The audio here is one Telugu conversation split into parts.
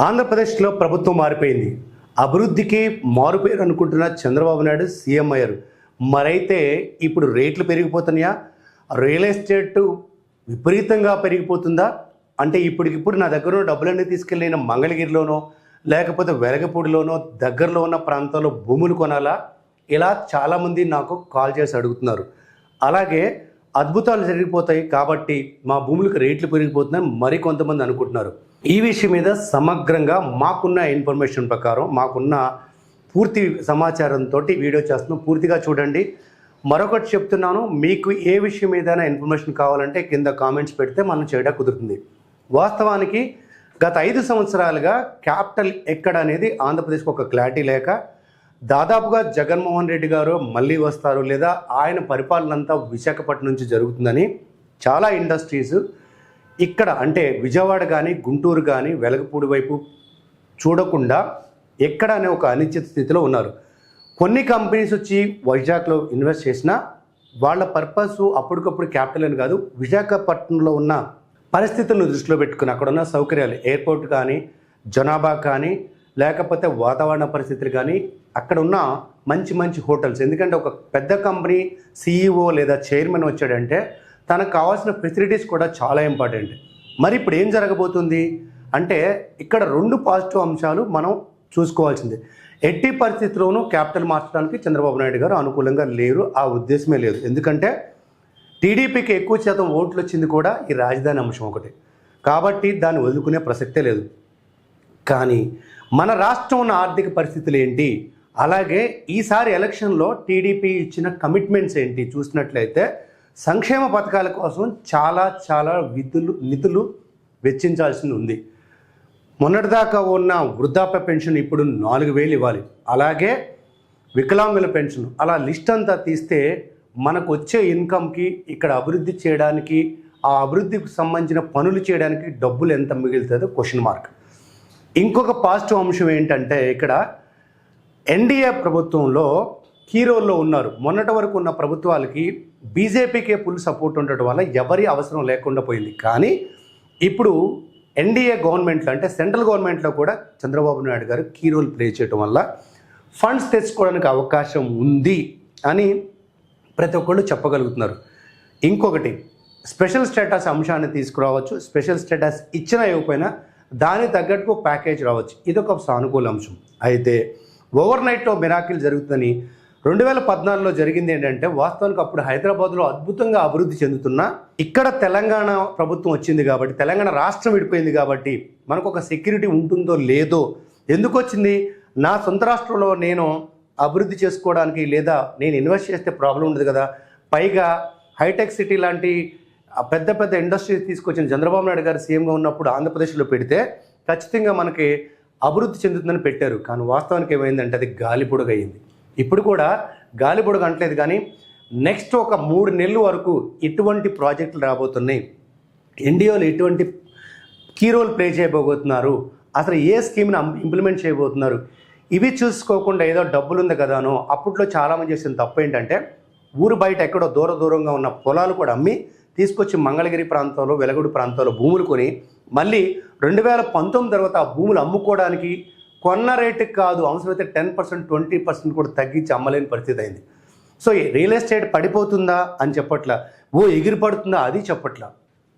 ఆంధ్రప్రదేశ్లో ప్రభుత్వం మారిపోయింది. అభివృద్ధికి మారుపేరు అనుకుంటున్న చంద్రబాబు నాయుడు సీఎం అయ్యారు. మరైతే ఇప్పుడు రేట్లు పెరిగిపోతున్నాయా? రియల్ ఎస్టేట్ విపరీతంగా పెరిగిపోతుందా? అంటే ఇప్పటికిప్పుడు నా దగ్గర ఉన్న డబ్బులన్నీ తీసుకెళ్ళి నేను మంగళగిరిలోనో లేకపోతే వెలగపూడిలోనో దగ్గరలో ఉన్న ప్రాంతాల్లో భూములు కొనాలా? ఇలా చాలామంది నాకు కాల్ చేసి అడుగుతున్నారు. అలాగే అద్భుతాలు జరిగిపోతాయి కాబట్టి మా భూములకు రేట్లు పెరిగిపోతున్నాయని మరికొంతమంది అనుకుంటున్నారు. ఈ విషయం మీద సమగ్రంగా మాకున్న ఇన్ఫర్మేషన్ ప్రకారం మాకున్న పూర్తి సమాచారంతో వీడియో చేస్తున్నాం. పూర్తిగా చూడండి. మరొకటి చెప్తున్నాను, మీకు ఏ విషయం ఏదైనా ఇన్ఫర్మేషన్ కావాలంటే కింద కామెంట్స్ పెడితే మనం చేయడం కుదురుతుంది. వాస్తవానికి గత 5 సంవత్సరాలుగా క్యాపిటల్ ఎక్కడ అనేది ఆంధ్రప్రదేశ్కి ఒక క్లారిటీ లేక దాదాపుగా జగన్మోహన్ రెడ్డి గారు మళ్ళీ వస్తారు లేదా ఆయన పరిపాలన అంతా విశాఖపట్నం నుంచి జరుగుతుందని చాలా ఇండస్ట్రీస్ ఇక్కడ అంటే విజయవాడ కానీ గుంటూరు కానీ వెలగపూడి వైపు చూడకుండా ఎక్కడ అనే ఒక అనిశ్చిత స్థితిలో ఉన్నారు. కొన్ని కంపెనీస్ వచ్చి వైజాగ్లో ఇన్వెస్ట్ చేసినా వాళ్ళ పర్పస్ అప్పటికప్పుడు క్యాపిటల్ అని కాదు, విశాఖపట్నంలో ఉన్న పరిస్థితులను దృష్టిలో పెట్టుకుని అక్కడ ఉన్న సౌకర్యాలు ఎయిర్పోర్ట్ కానీ జనాభా కానీ లేకపోతే వాతావరణ పరిస్థితులు కానీ అక్కడ ఉన్న మంచి మంచి హోటల్స్. ఎందుకంటే ఒక పెద్ద కంపెనీ సీఈఓ లేదా చైర్మన్ వచ్చాడంటే తనకు కావాల్సిన ఫెసిలిటీస్ కూడా చాలా ఇంపార్టెంట్. మరి ఇప్పుడు ఏం జరగబోతుంది అంటే ఇక్కడ 2 పాజిటివ్ అంశాలు మనం చూసుకోవాల్సిందే. ఎట్టి పరిస్థితుల్లోనూ క్యాపిటల్ మార్చడానికి చంద్రబాబు నాయుడు గారు అనుకూలంగా లేరు, ఆ ఉద్దేశమే లేదు. ఎందుకంటే టీడీపీకి ఎక్కువ శాతం ఓట్లు వచ్చింది కూడా ఈ రాజధాని అంశం ఒకటి కాబట్టి దాన్ని వదులుకునే ప్రసక్తే లేదు. కానీ మన రాష్ట్రం ఉన్న ఆర్థిక పరిస్థితులు ఏంటి, అలాగే ఈసారి ఎలక్షన్లో టీడీపీ ఇచ్చిన కమిట్మెంట్స్ ఏంటి చూసినట్లయితే సంక్షేమ పథకాల కోసం చాలా నిధులు వెచ్చించాల్సి ఉంది. మొన్నటిదాకా ఉన్న వృద్ధాప్య పెన్షన్ ఇప్పుడు 4,000 ఇవ్వాలి, అలాగే వికలాంగుల పెన్షన్, అలా లిస్ట్ అంతా తీస్తే మనకు వచ్చే ఇన్కమ్కి ఇక్కడ అభివృద్ధి చేయడానికి ఆ అభివృద్ధికి సంబంధించిన పనులు చేయడానికి డబ్బులు ఎంత మిగులుతుందో క్వశ్చన్ మార్క్. ఇంకొక పాజిటివ్ అంశం ఏంటంటే ఇక్కడ ఎన్డీఏ ప్రభుత్వంలో హీరోల్లో ఉన్నారు. మొన్నటి వరకు ఉన్న ప్రభుత్వాలకి బీజేపీకే ఫుల్ సపోర్ట్ ఉండటం వల్ల ఎవరి అవసరం లేకుండా పోయింది. కానీ ఇప్పుడు ఎన్డీఏ గవర్నమెంట్లో అంటే సెంట్రల్ గవర్నమెంట్లో కూడా చంద్రబాబు నాయుడు గారు కీ రోల్ ప్లే చేయడం వల్ల ఫండ్స్ తెచ్చుకోవడానికి అవకాశం ఉంది అని ప్రతి ఒక్కళ్ళు చెప్పగలుగుతున్నారు. ఇంకొకటి స్పెషల్ స్టేటస్ అంశాన్ని తీసుకురావచ్చు. స్పెషల్ స్టేటస్ ఇచ్చినా ఇవ్వకపోయినా దానికి తగ్గట్టుకు ప్యాకేజ్ రావచ్చు. ఇదొక సానుకూల అంశం. అయితే ఓవర్ నైట్లో మిరాకిల్ జరుగుతుందని 2014లో జరిగింది ఏంటంటే వాస్తవానికి అప్పుడు హైదరాబాద్లో అద్భుతంగా అభివృద్ధి చెందుతున్నా ఇక్కడ తెలంగాణ ప్రభుత్వం వచ్చింది కాబట్టి తెలంగాణ రాష్ట్రం విడిపోయింది కాబట్టి మనకు ఒక సెక్యూరిటీ ఉంటుందో లేదో. ఎందుకు వచ్చింది? నా సొంత రాష్ట్రంలో నేను అభివృద్ధి చేసుకోవడానికి లేదా నేను ఇన్వెస్ట్ చేస్తే ప్రాబ్లం ఉండదు కదా. పైగా హైటెక్ సిటీ లాంటి పెద్ద పెద్ద ఇండస్ట్రీస్ తీసుకొచ్చిన చంద్రబాబు నాయుడు గారు సీఎంగా ఉన్నప్పుడు ఆంధ్రప్రదేశ్లో పెడితే ఖచ్చితంగా మనకి అభివృద్ధి చెందుతుందని పెట్టారు. కానీ వాస్తవానికి ఏమైందంటే అది గాలిపొడుగు అయింది. ఇప్పుడు కూడా గాలిపొడుగు అంటలేదు, కానీ నెక్స్ట్ ఒక 3 నెలల వరకు ఇటువంటి ప్రాజెక్టులు రాబోతున్నాయి. ఎన్డీఏలో ఎటువంటి కీ రోల్ ప్లే చేయబోతున్నారు, అసలు ఏ స్కీమ్ని ఇంప్లిమెంట్ చేయబోతున్నారు, ఇవి చూసుకోకుండా ఏదో డబ్బులు ఉంది కదానో. అప్పట్లో చాలామంది చేసిన తప్పు ఏంటంటే ఊరు బయట ఎక్కడో దూరంగా ఉన్న పొలాలు కూడా అమ్మి తీసుకొచ్చి మంగళగిరి ప్రాంతంలో వెలగూడు ప్రాంతంలో భూములు కొని మళ్ళీ 2019 తర్వాత ఆ భూములు అమ్ముకోవడానికి కొన్న రేటుకి కాదు అవసరమైతే 10% 20% కూడా తగ్గించి అమ్మలేని పరిస్థితి అయింది. సో రియల్ ఎస్టేట్ పడిపోతుందా అని చెప్పట్లా, ఓ ఎగిరి పడుతుందా అది చెప్పట్లా.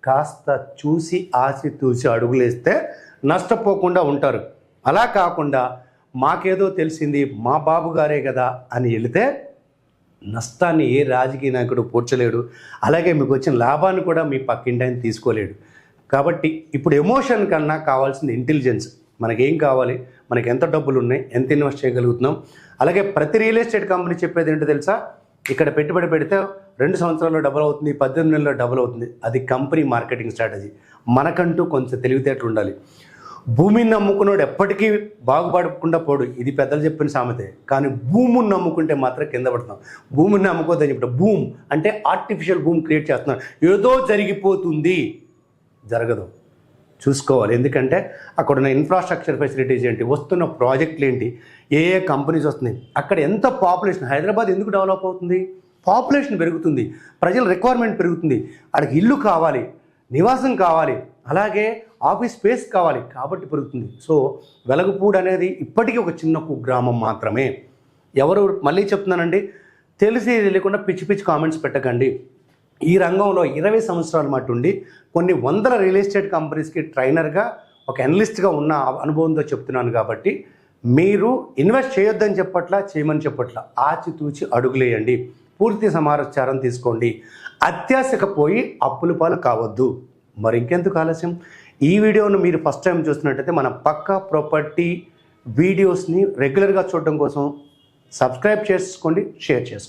కాస్త చూసి ఆసి తూసి అడుగులేస్తే నష్టపోకుండా ఉంటారు. అలా కాకుండా మాకేదో తెలిసింది మా బాబు గారే కదా అని వెళితే నష్టాన్ని ఏ రాజకీయ నాయకుడు పూడ్చలేడు, అలాగే మీకు వచ్చిన లాభాన్ని కూడా మీ పక్కింటి ఆయన తీసుకోలేడు. కాబట్టి ఇప్పుడు ఎమోషన్ కన్నా కావాల్సింది ఇంటెలిజెన్స్. మనకేం కావాలి, మనకి ఎంత డబ్బులు ఉన్నాయి, ఎంత ఇన్వెస్ట్ చేయగలుగుతున్నాం. అలాగే ప్రతి రియల్ ఎస్టేట్ కంపెనీ చెప్పేది ఏంటో తెలుసా, ఇక్కడ పెట్టుబడి పెడితే 2 సంవత్సరాల్లో డబుల్ అవుతుంది, 18 నెలల్లో డబుల్ అవుతుంది. అది కంపెనీ మార్కెటింగ్ స్ట్రాటజీ. మనకంటూ కొంచెం తెలివితేటలు ఉండాలి. భూమిని నమ్ముకున్నాడు ఎప్పటికీ బాగుపడకుండా పోడు, ఇది పెద్దలు చెప్పిన సామెతే. కానీ భూమిని నమ్ముకుంటే మాత్రం కింద పడుతున్నాం. భూమిని నమ్ముకోద్దని చెప్పి భూమ్ అంటే ఆర్టిఫిషియల్ భూమి క్రియేట్ చేస్తున్నాం. ఏదో జరిగిపోతుంది, జరగదు. చూసుకోవాలి. ఎందుకంటే అక్కడ ఉన్న ఇన్ఫ్రాస్ట్రక్చర్ ఫెసిలిటీస్ ఏంటి, వస్తున్న ప్రాజెక్టులు ఏంటి, ఏ కంపెనీస్ వస్తున్నాయి, అక్కడ ఎంత పాపులేషన్. హైదరాబాద్ ఎందుకు డెవలప్ అవుతుంది? పాపులేషన్ పెరుగుతుంది, ప్రజల రిక్వైర్మెంట్ పెరుగుతుంది, అక్కడికి ఇల్లు కావాలి, నివాసం కావాలి, అలాగే ఆఫీస్ స్పేస్ కావాలి కాబట్టి పెరుగుతుంది. సో వెలగపూడి అనేది ఇప్పటికీ ఒక చిన్న కుగ్రామం మాత్రమే. ఎవరు మళ్ళీ చెప్తున్నానండి, తెలిసి తెలియకుండా పిచ్చి పిచ్చి కామెంట్స్ పెట్టకండి. ఈ రంగంలో 20 సంవత్సరాల మటు ఉండి కొన్ని వందల రియల్ ఎస్టేట్ కంపెనీస్కి ట్రైనర్గా ఒక అనలిస్ట్గా ఉన్న అనుభవంతో చెప్తున్నాను. కాబట్టి మీరు ఇన్వెస్ట్ చేయొద్దని చెప్పట్లా, చేయమని చెప్పట్లా, ఆచితూచి అడుగులేయండి, పూర్తి సమాచారం తీసుకోండి, అత్యాశకు పోయి అప్పుల పాలు కావద్దు. మరి ఇంకెందుకు ఆలస్యం, ఈ వీడియోను మీరు ఫస్ట్ టైం చూస్తున్నట్టయితే మన పక్కా ప్రాపర్టీ వీడియోస్ని రెగ్యులర్గా చూడడం కోసం సబ్స్క్రైబ్ చేసుకోండి, షేర్ చేసుకోండి.